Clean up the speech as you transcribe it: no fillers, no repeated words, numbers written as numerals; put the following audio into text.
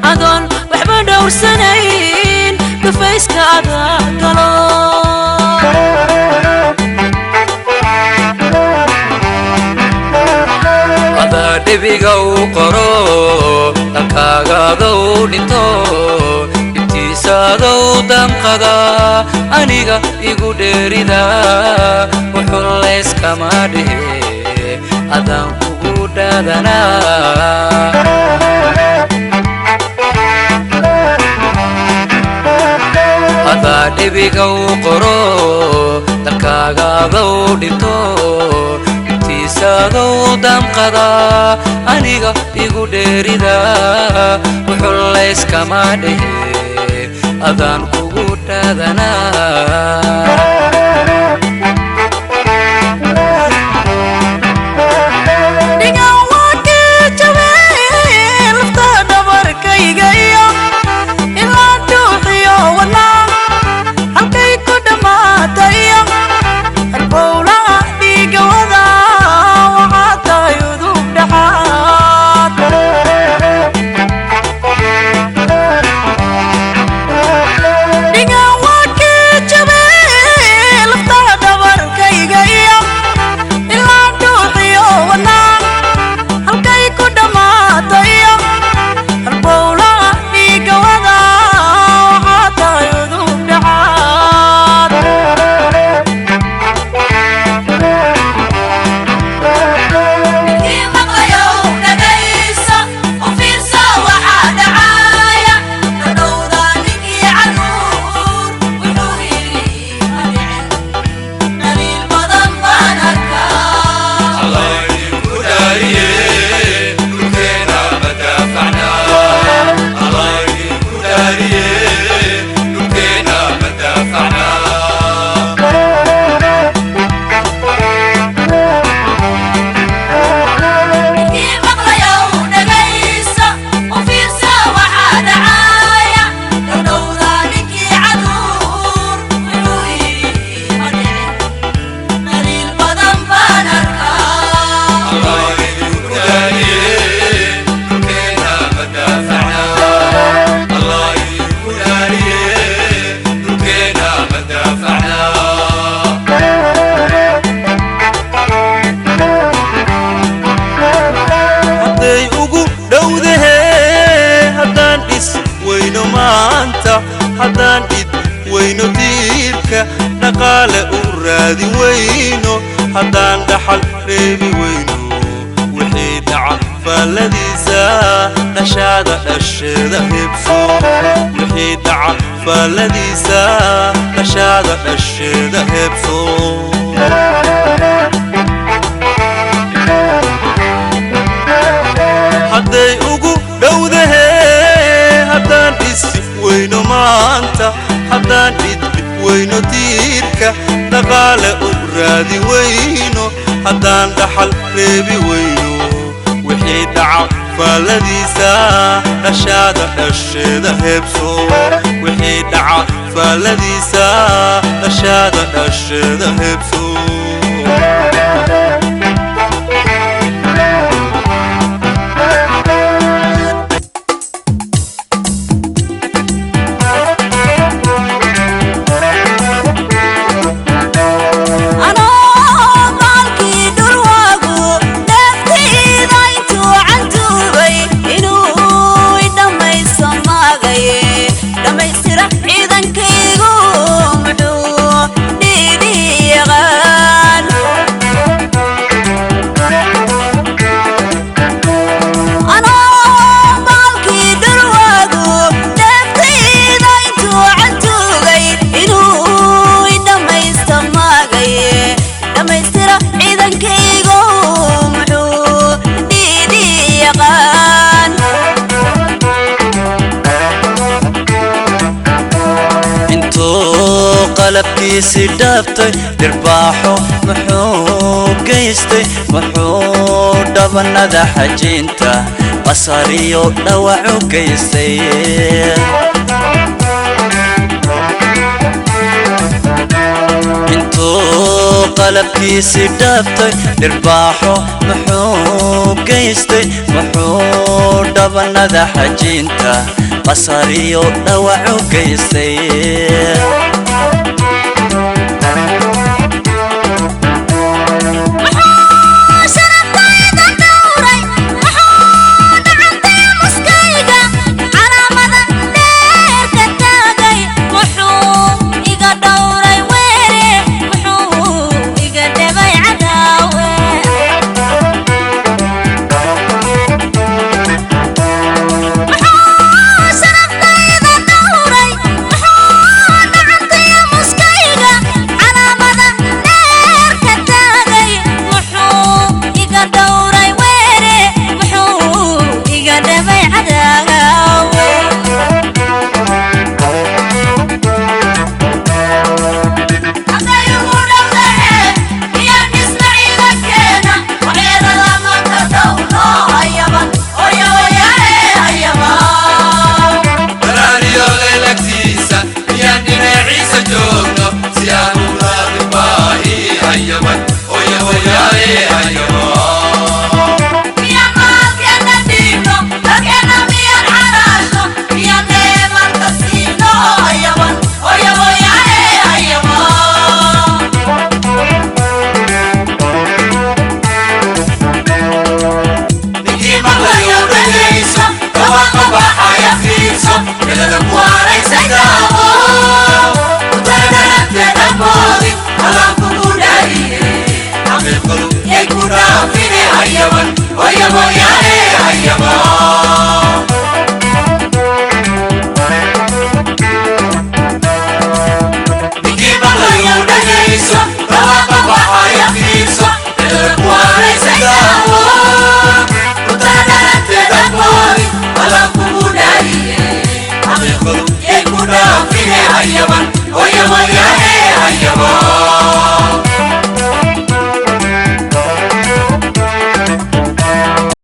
أدون وحبا دور سنين كفايسك أداكلو أدا دبيغو قرو تكاغادو دينتو ابتسادو دمقدا أنيغا إيغو ديريدا وحوليس كمادي أدام كوغو دادانا أدا دبيغو قرو تكاغادو دينتو ابتسادو دمقدا أنيغا إيغو ديريدا وحوليس كمادي أدان كوغو دادانا haddaan id weyno diirka dhaqaale u raadi weyno haddaan dhaxal reebi weyno wixii dhaca faalladiisa dhashaada dhasheeda hebso wixii dhaca faalladiisa dhashaada dhasheeda hebso hadday ugu dhowdahe haddaan isi weyno maanta haddaan id weyno diirka dhaqaale u raadi weyno haddaan dhaxal reebi weyno wixii dhaca faalladiisa dhashaada dhasheeda hebso wixii dhaca faalladiisa dhashaada dhasheeda hebso qalabkiisi dhaabtay dirbaaxo muxuu geystay wuxuu dhabanada xajinta basariyo dhawacu geystay intuu qalabkiisi dhaabtay dhirbaaxo muxuu geystay muxuu dhabanada xajinta basariyo dhawac u geystay Ayyaman, ayyaman, ayyaman.